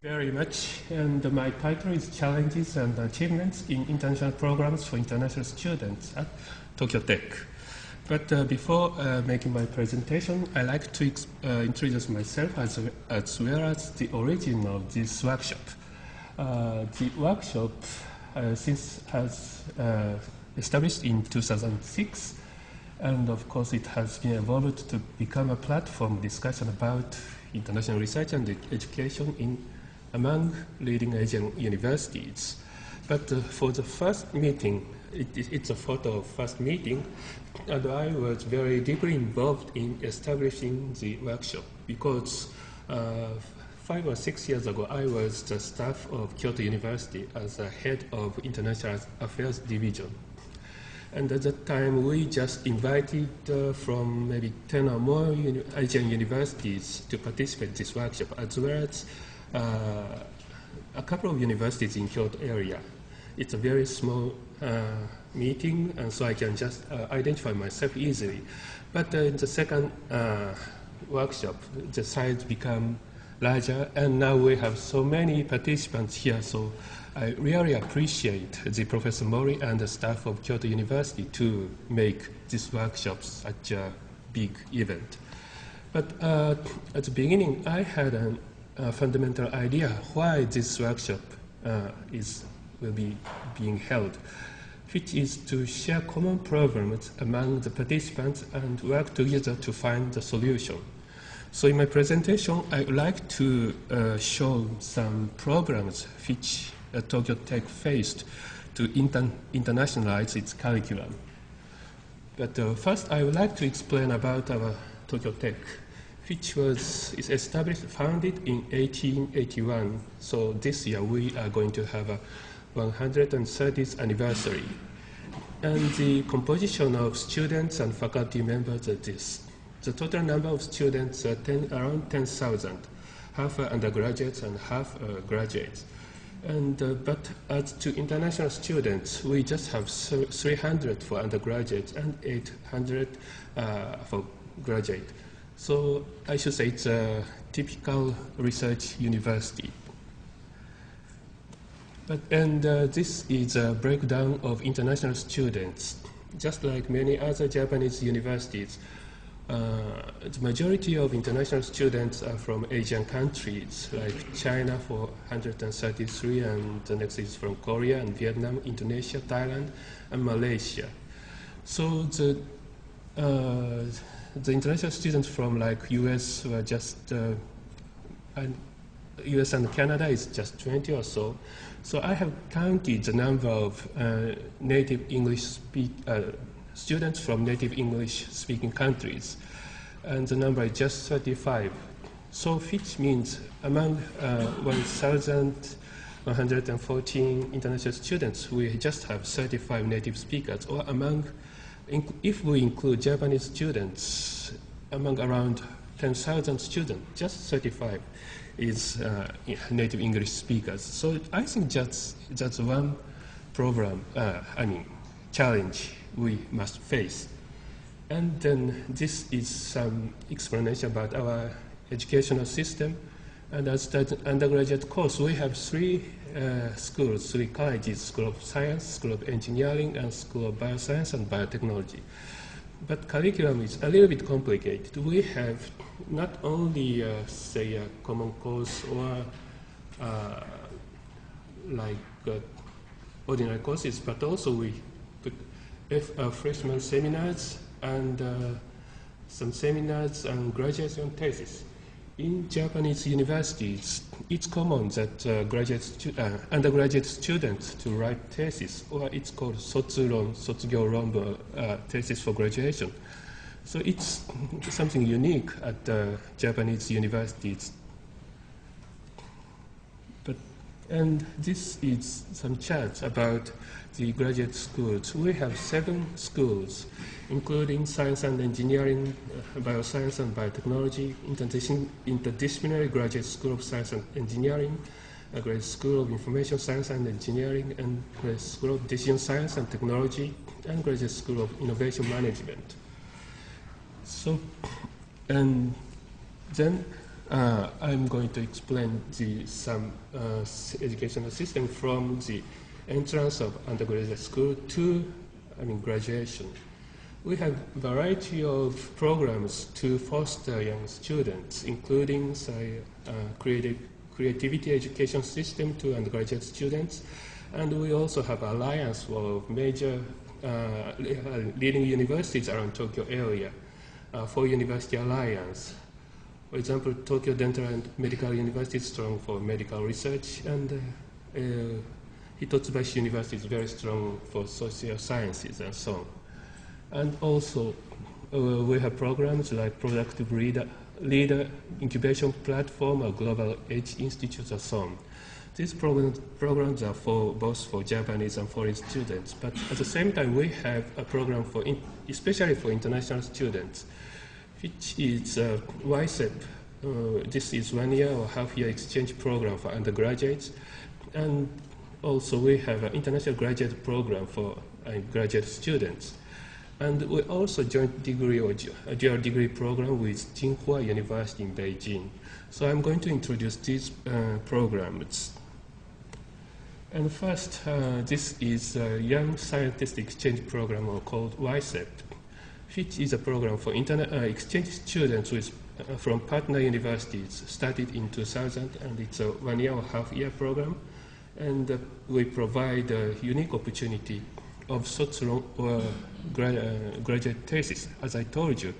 Very much, and my title is Challenges and Achievements in International Programs for International Students at Tokyo Tech. But before making my presentation, I'd like to introduce myself as well as the origin of this workshop. The workshop since has established in 2006, and of course it has been evolved to become a platform discussion about international research and education among leading Asian universities. But for the first meeting, it's a photo of first meeting, and I was very deeply involved in establishing the workshop because 5 or 6 years ago, I was the staff of Kyoto University as a head of International Affairs Division. And at that time, we just invited from maybe 10 or more Asian universities to participate in this workshop, as well as a couple of universities in Kyoto area. It's a very small meeting, and so I can just identify myself easily. But in the second workshop, the size became larger, and now we have so many participants here, so I really appreciate the Professor Mori and the staff of Kyoto University to make this workshop such a big event. But at the beginning, I had a fundamental idea why this workshop will be being held, which is to share common problems among the participants and work together to find the solution. So in my presentation, I would like to show some problems which Tokyo Tech faced to internationalize its curriculum. But first, I would like to explain about our Tokyo Tech, which was founded in 1881. So this year we are going to have a 130th anniversary. And the composition of students and faculty members are this. The total number of students are around 10,000, half are undergraduates and half are graduates. And, but as to international students, we just have 300 for undergraduates and 800 for graduate. So I should say it's a typical research university. And this is a breakdown of international students. Just like many other Japanese universities, the majority of international students are from Asian countries, like China for 133, and the next is from Korea and Vietnam, Indonesia, Thailand, and Malaysia. So the international students from like US were just, US and Canada is just 20 or so. So I have counted the number of native English students from native English-speaking countries, and the number is just 35. So which means among 1,114 international students, we just have 35 native speakers, or if we include Japanese students, among around 10,000 students, just 35 is native English speakers. So I think that's one problem, challenge we must face. And then this is some explanation about our educational system. And as the undergraduate course, we have three schools, three colleges: School of Science, School of Engineering, and School of Bioscience and Biotechnology. But curriculum is a little bit complicated. We have not only, say, a common course or ordinary courses, but also we put freshman seminars and some seminars and graduation thesis. In Japanese universities, it's common that undergraduate students to write thesis, or it's called sotsuron, sotsugyo ronbun, thesis for graduation. So it's something unique at Japanese universities. And this is some charts about the graduate schools. We have 7 schools, including science and engineering, bioscience and biotechnology, interdisciplinary graduate school of science and engineering, a graduate school of information science and engineering, and graduate school of decision science and technology, and graduate school of innovation management. So, and then I'm going to explain some educational system from the entrance of undergraduate school to graduation. We have a variety of programs to foster young students, including creativity education system to undergraduate students, and we also have alliance of major leading universities around Tokyo area for University Alliance. For example, Tokyo Dental and Medical University is strong for medical research, and Hitotsubashi University is very strong for social sciences and so on. And also, we have programs like Productive Leader Incubation Platform or Global Edge Institute and so on. These programs are both for Japanese and foreign students, but at the same time, we have a program especially for international students, which is YSEP. This is 1 year or half-year exchange program for undergraduates. And also we have an international graduate program for graduate students. And we also joint degree or dual degree program with Tech-Tsinghua University in Beijing. So I'm going to introduce these programs. And first, this is a Young Scientist Exchange Program called YSEP, which is a program for exchange students from partner universities, started in 2000, and it's a 1 year or half-year program. And we provide a unique opportunity of Sotsuron or graduate thesis. As I told you,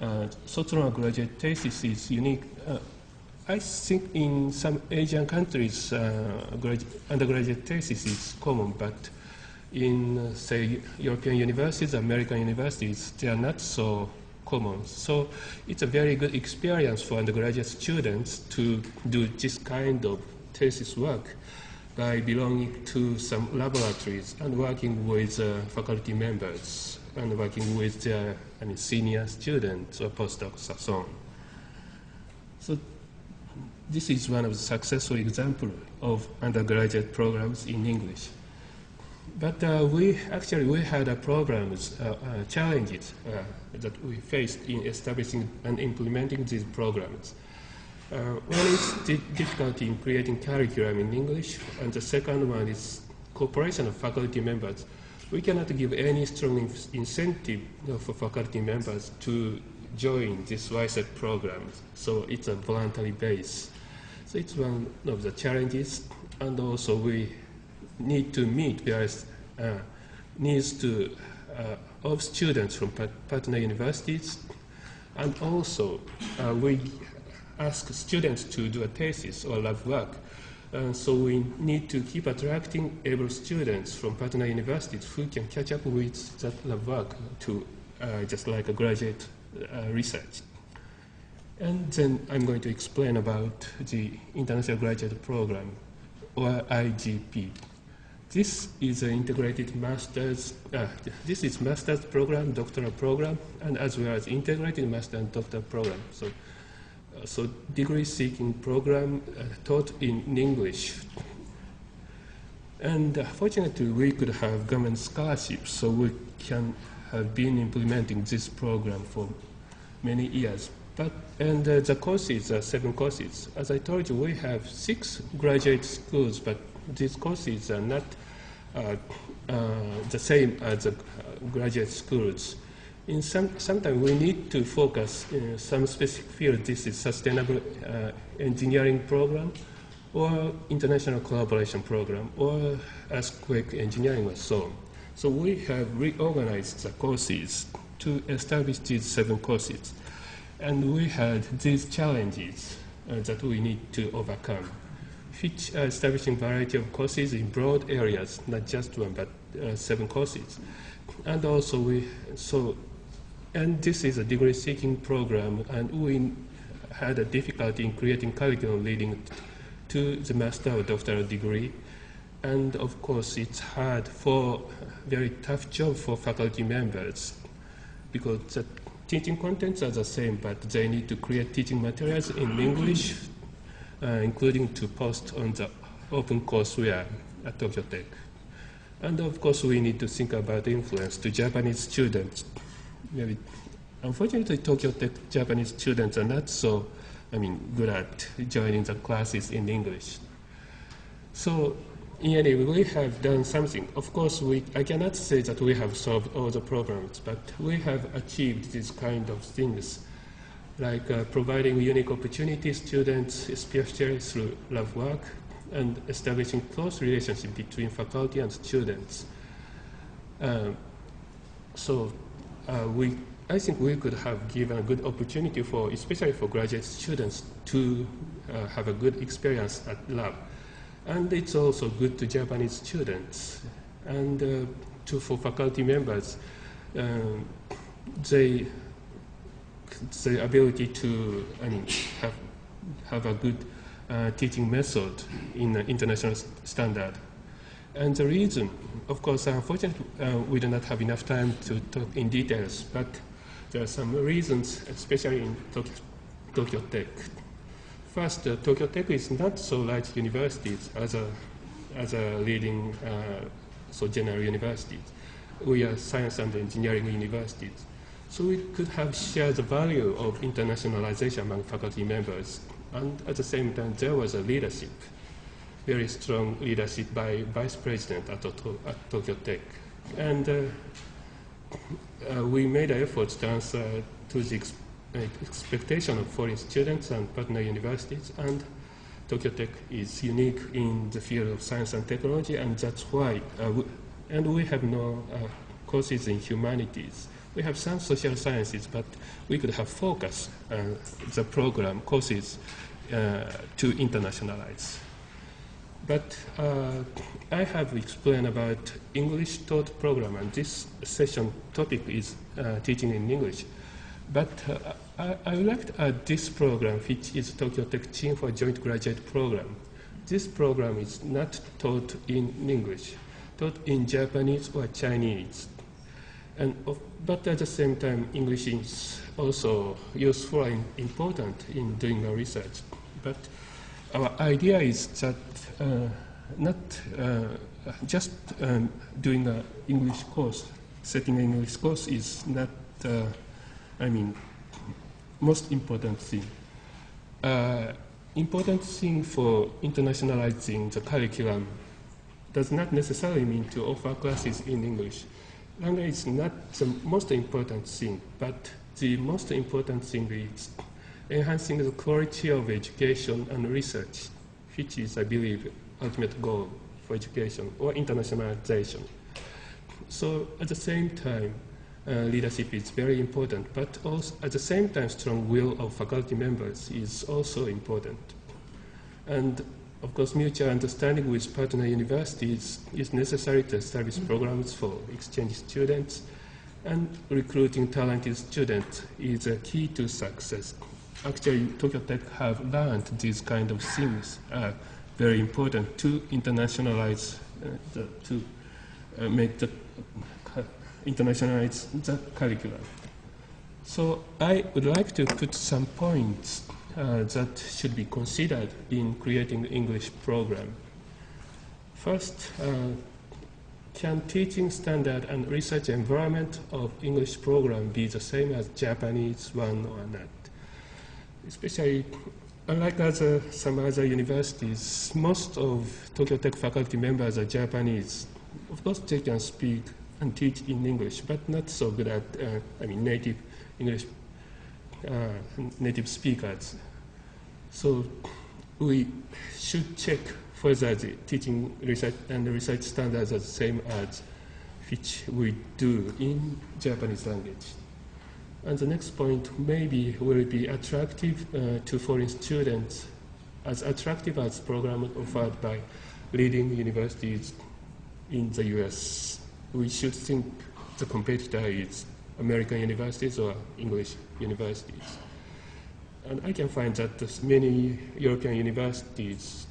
Sotsuron graduate thesis is unique. I think in some Asian countries, undergraduate thesis is common, but in, say, European universities, American universities, they are not so common. So it's a very good experience for undergraduate students to do this kind of thesis work by belonging to some laboratories and working with faculty members and working with their senior students or postdocs and so on. So this is one of the successful examples of undergraduate programs in English. But we had problems, challenges that we faced in establishing and implementing these programs. One is the difficulty in creating curriculum in English, and the second one is cooperation of faculty members. We cannot give any strong incentive for faculty members to join this YSEP program, so it's a voluntary base. So it's one of the challenges, and also we need to meet various needs of students from partner universities, and also we ask students to do a thesis or lab work. So we need to keep attracting able students from partner universities who can catch up with that lab work to just like a graduate research. And then I'm going to explain about the International Graduate Program, or IGP. This is an integrated master's, this is master's program, doctoral program, and as well as integrated master and doctoral program. So degree-seeking program taught in English. And fortunately, we could have government scholarships, so we can have been implementing this program for many years. The courses are 7 courses. As I told you, we have 6 graduate schools, but these courses are not the same as the graduate schools. Sometimes we need to focus in some specific field. This is sustainable engineering program, or international collaboration program, or earthquake engineering, and so on. So we have reorganized the courses to establish these 7 courses. And we had these challenges that we need to overcome, which are establishing variety of courses in broad areas, not just one, but 7 courses. And also and this is a degree-seeking program, and we had a difficulty in creating curriculum leading to the master or doctoral degree. And of course, it's hard very tough job for faculty members, because the teaching contents are the same, but they need to create teaching materials in English, including to post on the open courseware at Tokyo Tech. And of course, we need to think about influence to Japanese students. Unfortunately, Tokyo Tech Japanese students are not so good at joining the classes in English. So in Univ, we have done something. Of course, I cannot say that we have solved all the problems, but we have achieved these kind of things, like providing unique opportunities to students, especially through lab work, and establishing close relationship between faculty and students. I think we could have given a good opportunity especially for graduate students, to have a good experience at lab. And it's also good to Japanese students. And for faculty members, the ability to have a good teaching method in an international standard. And the reason, of course, unfortunately, we do not have enough time to talk in details, but there are some reasons, especially in Tokyo Tech. First, Tokyo Tech is not so large universities as a leading general universities. We are science and engineering universities. So we could have shared the value of internationalization among faculty members. And at the same time, there was a leadership, very strong leadership by Vice President at Tokyo Tech. And we made efforts to answer to the expectation of foreign students and partner universities, and Tokyo Tech is unique in the field of science and technology, and that's why, and we have no courses in humanities. We have some social sciences, but we could have focused the program courses to internationalize. But I have explained about English taught program, and this session topic is teaching in English. But I would like to add this program, which is Tokyo Tech-Tsinghua Joint Graduate Program. This program is not taught in English, taught in Japanese or Chinese. But at the same time, English is also useful and important in doing our research. But our idea is that not just doing an English course, setting an English course is not, most important thing. Important thing for internationalizing the curriculum does not necessarily mean to offer classes in English. Language is not the most important thing, but the most important thing is enhancing the quality of education and research, which is, I believe, ultimate goal for education or internationalization. So at the same time, leadership is very important, but also at the same time, strong will of faculty members is also important. And of course, mutual understanding with partner universities is necessary to establish programs for exchange students, and recruiting talented students is a key to success. Actually, Tokyo Tech have learned these kind of things are very important to internationalize, internationalize the curriculum. So I would like to put some points that should be considered in creating the English program. First, can teaching standard and research environment of English program be the same as Japanese one or not? Especially, unlike some other universities, most of Tokyo Tech faculty members are Japanese. Of course, they can speak and teach in English, but not so good at native English, native speakers. So we should check whether the teaching research and the research standards are the same as which we do in Japanese language. And the next point maybe will be attractive to foreign students, as attractive as programs offered by leading universities in the US. We should think the competitor is American universities or English universities. And I can find that many European universities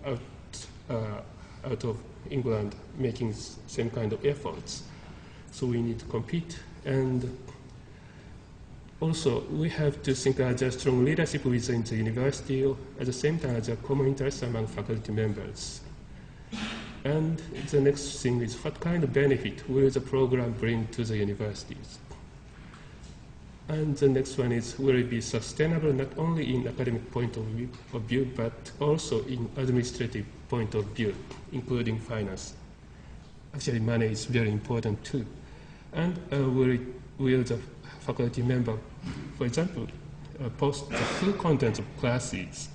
out of England making same kind of efforts. So we need to compete. And also, we have to think as a strong leadership within the university, at the same time as a common interest among faculty members. And the next thing is, what kind of benefit will the program bring to the universities? And the next one is, will it be sustainable not only in academic point of view, but also in administrative point of view, including finance? Actually, money is very important too. And will the faculty member, for example, post the full content of classes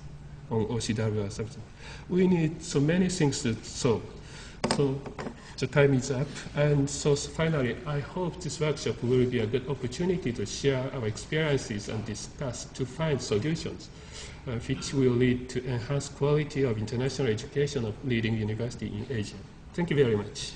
on OCW or something? We need so many things to solve. So the time is up. And so finally, I hope this workshop will be a good opportunity to share our experiences and discuss to find solutions which will lead to enhanced quality of international education of leading university in Asia. Thank you very much.